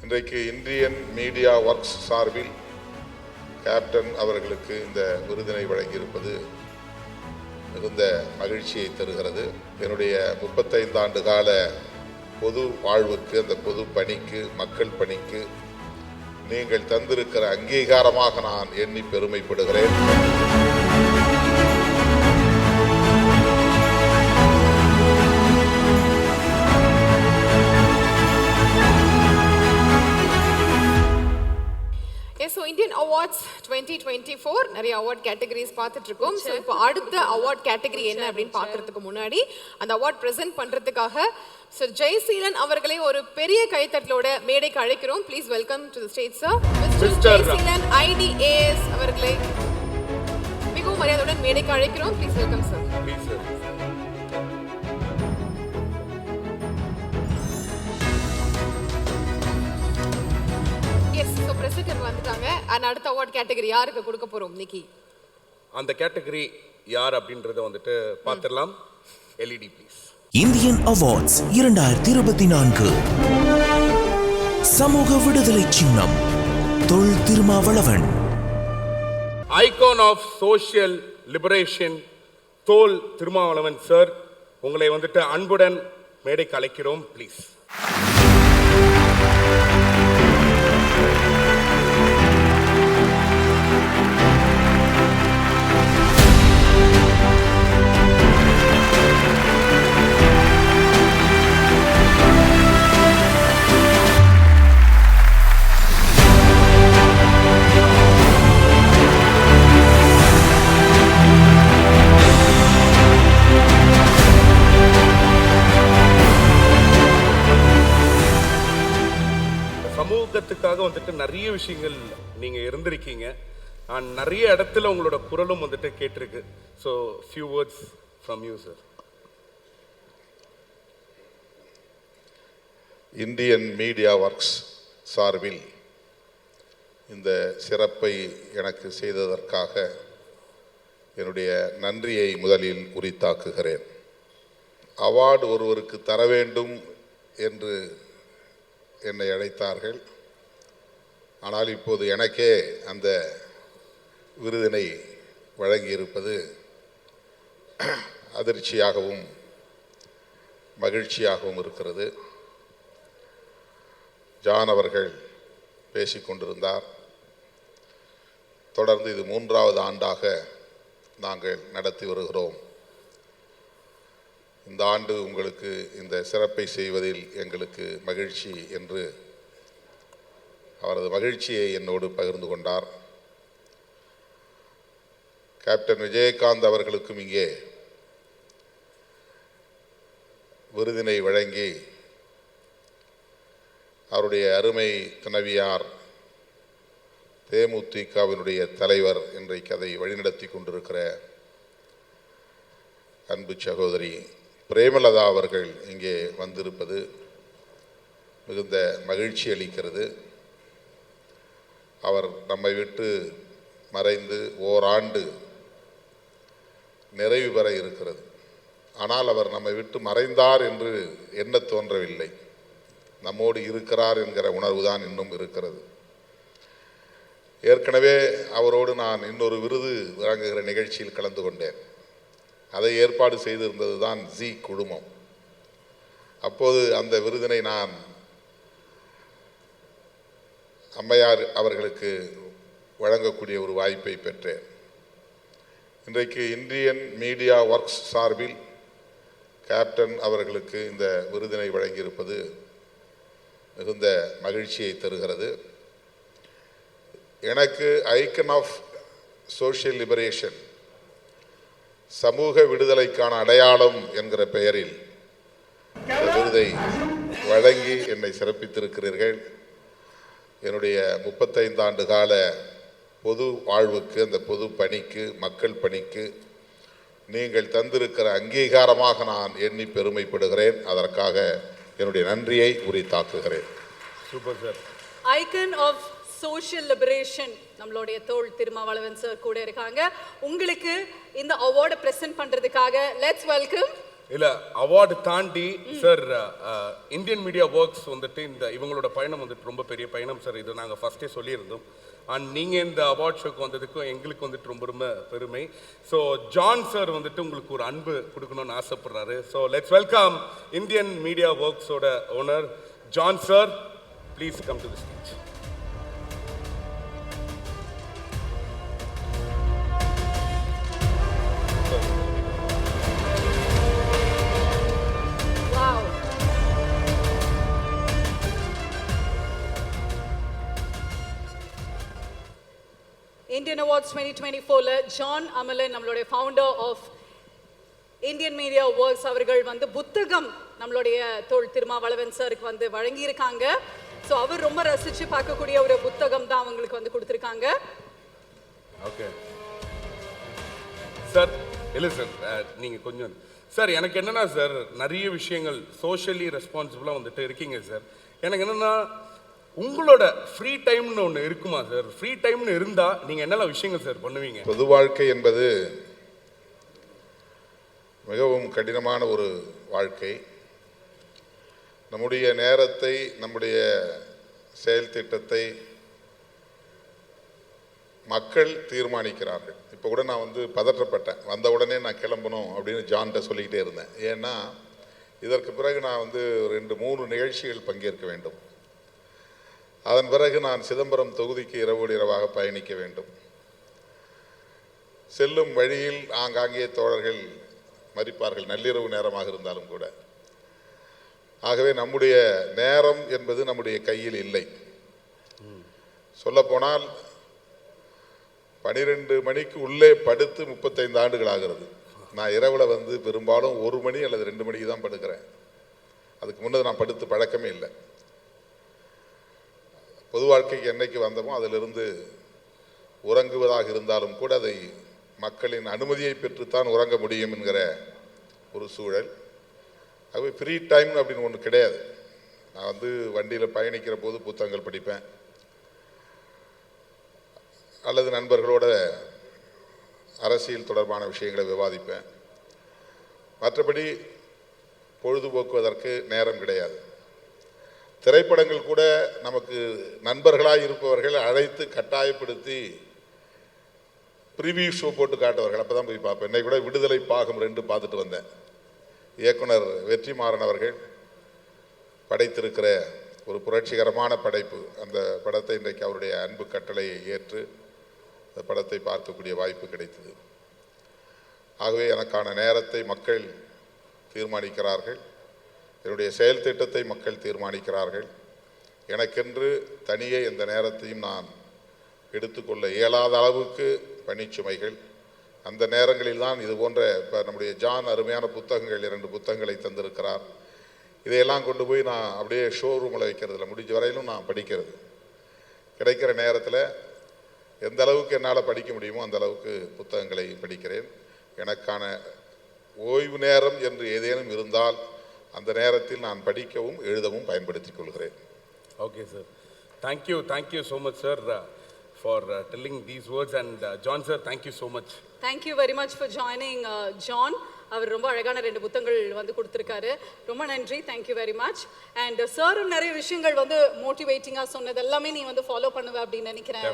இன்றைக்கு Indian media works சார்பில் captain அவர்களுக்கு இந்த விருதினை வழங்கியிருப்பது மிகுந்த மகிழ்ச்சியை தருகிறது. என்னுடைய 35 ஆண்டு கால பொது வாழ்வுக்கு, அந்த பொது பணிக்கு, மக்கள் பணிக்கு நீங்கள் தந்திருக்கிற அங்கீகாரமாக நான் எண்ணி பெருமைப்படுகிறேன். So Indian Awards 2024 நிறைய அவார்ட் கேட்டகரிஸ் பார்த்துட்டு இருக்கோம். ஸோ இப்போ அடுத்த அவார்ட் கேட்டகரி என்ன அப்படின்னு பார்க்கறதுக்கு முன்னாடி அந்த அவார்ட் பிரசன்ட் பண்றதுக்காக சார் ஜெயசீலன் அவர்களை ஒரு பெரிய கைத்தட்டலோட மேடைக்கு அழைக்கிறோம். Please welcome to the stage sir. Mister Jayaseelan IDAS அவர்களை மிகவும் மரியாதையுடன் மேடைக்கு அழைக்கிறோம். Please welcome sir. பிரசிடென்ட் வந்துட்டாங்க. அடுத்த அவார்ட் கேட்டகரி யாருக்கு கொடுக்க போறோம் இன்னைக்கு? அந்த கேட்டகரி யார் அப்படின்றத வந்துட்டு பார்த்திடலாம். LED please. இந்தியன் அவார்ட்ஸ் 2024 சமூக விடுதலை சின்னம் Thol Thirumavalavan. Icon of social liberation Thol Thirumavalavan sir, உங்களை வந்துட்டு அன்புடன் மேடைக்கு அழைக்கிறோம். ப்ளீஸ். சமூகத்துக்காக வந்துட்டு நிறைய விஷயங்கள் நீங்க இருந்திருக்கீங்க. நிறைய இடத்துல உங்களோட குரலும் வந்துட்டு கேட்டிருக்கு. So few words from you sir. Indian media works சார்பில் இந்த சிறப்பை எனக்கு செய்ததற்காக என்னுடைய நன்றியை முதலில் உரித்தாக்குகிறேன். அவார்டு ஒருவருக்கு தர வேண்டும் என்று என்னை அழைத்தார்கள். ஆனால் இப்போது எனக்கே அந்த விருதினை வழங்கியிருப்பது அதிர்ச்சியாகவும் மகிழ்ச்சியாகவும் இருக்கிறது. ஜான் அவர்கள் பேசிக்கொண்டிருந்தார். தொடர்ந்து இது 3வது ஆண்டாக நாங்கள் நடத்தி வருகிறோம். இந்த ஆண்டு உங்களுக்கு இந்த சிறப்பை செய்வதில் எங்களுக்கு மகிழ்ச்சி என்று அவரது மகிழ்ச்சியை என்னோடு பகிர்ந்து கொண்டார். கேப்டன் விஜயகாந்த் அவர்களுக்கும் இங்கே விருதினை வழங்கி அவருடைய அருமை துணைவியார் தேமுதிகவினுடைய தலைவர் இன்றைக்கு அதை வழிநடத்தி கொண்டிருக்கிற அன்பு சகோதரி பிரேமலதா அவர்கள் இங்கே வந்திருப்பது மிகுந்த மகிழ்ச்சி அளிக்கிறது. அவர் நம்மை விட்டு மறைந்து ஓராண்டு நிறைவு பெற இருக்கிறது. ஆனால் அவர் நம்மை விட்டு மறைந்தார் என்று எண்ண தோன்றவில்லை. நம்மோடு இருக்கிறார் என்கிற உணர்வுதான் இன்னும் இருக்கிறது. ஏற்கனவே அவரோடு நான் இன்னொரு விருது வழங்குகிற நிகழ்ச்சியில் கலந்து கொண்டேன். அதை ஏற்பாடு செய்திருந்தது தான் ஜி குழுமம். அப்போது அந்த விருதினை நான் அம்மையார் அவர்களுக்கு வழங்கக்கூடிய ஒரு வாய்ப்பை பெற்றேன். இன்றைக்கு இந்தியன் மீடியா ஒர்க்ஸ் சார்பில் கேப்டன் அவர்களுக்கு இந்த விருதினை வழங்கியிருப்பது மிகுந்த மகிழ்ச்சியை தருகிறது. எனக்கு ஐக்கன் ஆஃப் சோஷியல் லிபரேஷன் சமூக விடுதலைக்கான அடையாளம் என்கிற பெயரில் இந்த விருதை வழங்கி என்னை சிறப்பித்திருக்கிறீர்கள். என்னுடைய 35 ஆண்டு கால பொது வாழ்வுக்கு, அந்த பொது பணிக்கு, மக்கள் பணிக்கு நீங்கள் தந்திருக்கிற அங்கீகாரமாக நான் எண்ணி பெருமைப்படுகிறேன். அதற்காக என்னுடைய நன்றியை உரித்தாக்குகிறேன். Super sir. Icon of social liberation நம்மளுடைய தோல் திருமாவளவன் சார் கூட இருக்காங்க. உங்களுக்கு இந்த அவார்டை பிரசன்ட் பண்றதுக்காக லெட்ஸ் வெல்கம் இல்லை அவார்டு தாண்டி சார் இந்தியன் மீடியா ஒர்க்ஸ் வந்துட்டு இந்த இவங்களோட பயணம் வந்துட்டு ரொம்ப பெரிய பயணம் சார். இது நாங்கள் ஃபஸ்ட்டே சொல்லியிருந்தோம். அண்ட் நீங்கள் இந்த அவார்ட் ஷோக்கு வந்ததுக்கும் எங்களுக்கு வந்துட்டு ரொம்ப ரொம்ப பெருமை. ஸோ ஜான் சார் வந்துட்டு உங்களுக்கு ஒரு அன்பு கொடுக்கணும்னு ஆசைப்படுறாரு. So let's welcome Indian media ஒர்க்ஸோட owner John sir. Please come to the stage. Wow. Indian Awards 2024 John Amalan நம்மளுடைய founder of Indian media works அவர்கள் வந்து புத்தகம் நம்மளுடைய தோள் திருமாவளவன் சாருக்கு வந்து வழங்கியிருக்காங்க. ஸோ அவர் ரொம்ப ரசிச்சு பார்க்கக்கூடிய ஒரு புத்தகம் தான் அவங்களுக்கு வந்து கொடுத்துருக்காங்க. Okay sir. இல்லை சார், நீங்கள் கொஞ்சம் சார் எனக்கு என்னென்னா சார் நிறைய விஷயங்கள் சோஷியலி ரெஸ்பான்சிபிளாக வந்துட்டு இருக்கீங்க சார். எனக்கு என்னென்னா உங்களோட ஃப்ரீ டைம்னு ஒன்று இருக்குமா சார்? ஃப்ரீ டைம்னு இருந்தால் நீங்கள் என்னெல்லாம் விஷயங்கள் சார் பண்ணுவீங்க? பொது வாழ்க்கை என்பது மிகவும் கடினமான ஒரு வாழ்க்கை. நம்முடைய நேரத்தை, நம்முடைய செயல் திட்டத்தை மக்கள் தீர்மானிக்கிறார்கள். இப்போ கூட நான் வந்து பதற்றப்பட்டேன். வந்த உடனே நான் கிளம்பணும் அப்படின்னு ஜான்கிட்ட சொல்லிக்கிட்டே இருந்தேன். ஏன்னா இதற்கு பிறகு நான் வந்து 2-3 நிகழ்ச்சிகள் பங்கேற்க வேண்டும். அதன் பிறகு நான் சிதம்பரம் தொகுதிக்கு இரவோடு இரவாக பயணிக்க வேண்டும். செல்லும் வழியில் ஆங்காங்கே தோழர்கள் மறிப்பார்கள், நள்ளிரவு நேரமாக இருந்தாலும் கூட. ஆகவே நம்முடைய நேரம் என்பது நம்முடைய கையில் இல்லை. சொல்லப்போனால் 12 மணிக்கு உள்ளே படுத்து 35 ஆண்டுகள் ஆகிறது. நான் இரவில் வந்து பெரும்பாலும் 1 மணி அல்லது 2 மணிக்கு தான் படுக்கிறேன். அதுக்கு முன்னது நான் படுத்து பழக்கமே இல்லை. பொது வாழ்க்கைக்கு என்னைக்கு வந்தோமோ அதிலிருந்து உறங்குவதாக இருந்தாலும் கூட அதை மக்களின் அனுமதியை பெற்றுத்தான் உறங்க முடியும் என்கிற ஒரு சூழல். ஆகவே ஃப்ரீ டைம் அப்படின்னு ஒன்று கிடையாது. நான் வந்து வண்டியில் பயணிக்கிற போது புத்தகங்கள் படிப்பேன், அல்லது நண்பர்களோட அரசியல் தொடர்பான விஷயங்களை விவாதிப்பேன். மற்றபடி பொழுதுபோக்குவதற்கு நேரம் கிடையாது. திரைப்படங்கள் கூட நமக்கு நண்பர்களாக இருப்பவர்கள் அழைத்து கட்டாயப்படுத்தி ப்ரிவியூ ஷோ போட்டு காட்டுவார்கள். அப்போ தான் போய் பார்ப்பேன். இன்னைக்கு கூட விடுதலை பாகம் 2 பார்த்துட்டு வந்தேன். இயக்குனர் வெற்றிமாறன் அவர்கள் படைத்திருக்கிற ஒரு புரட்சிகரமான படைப்பு. அந்த படத்தை இன்றைக்கு அவருடைய அன்பு கட்டளையை ஏற்று அந்த படத்தை பார்க்கக்கூடிய வாய்ப்பு கிடைத்தது. ஆகவே எனக்கான நேரத்தை மக்கள் தீர்மானிக்கிறார்கள், என்னுடைய செயல் திட்டத்தை மக்கள் தீர்மானிக்கிறார்கள். எனக்கென்று தனியே எந்த நேரத்தையும் நான் எடுத்துக்கொள்ள இயலாத அளவுக்கு பணிச்சுமைகள். அந்த நேரங்களில் தான் இது போன்ற இப்போ நம்முடைய ஜான் அருமையான புத்தகங்கள் 2 புத்தகங்களை தந்திருக்கிறார். இதையெல்லாம் கொண்டு போய் நான் அப்படியே ஷோரூமில் வைக்கிறதில்ல, முடிஞ்ச வரையிலும் நான் படிக்கிறது. கிடைக்கிற நேரத்தில் எந்த அளவுக்கு என்னால் படிக்க முடியுமோ அந்த அளவுக்கு புத்தகங்களை படிக்கிறேன். எனக்கான ஓய்வு நேரம் என்று ஏதேனும் இருந்தால் அந்த நேரத்தில் நான் படிக்கவும் எழுதவும் பயன்படுத்திக் கொள்கிறேன். Okay sir, thank you so much sir for telling these words. And John sir, thank you so much. Thank you very much for joining John. அவர் ரொம்ப அழகான 2 புத்தகங்கள் வந்து கொடுத்துருக்காரு. ரொம்ப நன்றி, தேங்க்யூ வெரி மச். அண்ட் சாரும் நிறைய விஷயங்கள் வந்து மோட்டிவேட்டிங்காக சொன்னது எல்லாமே நீ வந்து ஃபாலோ பண்ணுவ அப்படின்னு நினைக்கிறேன்.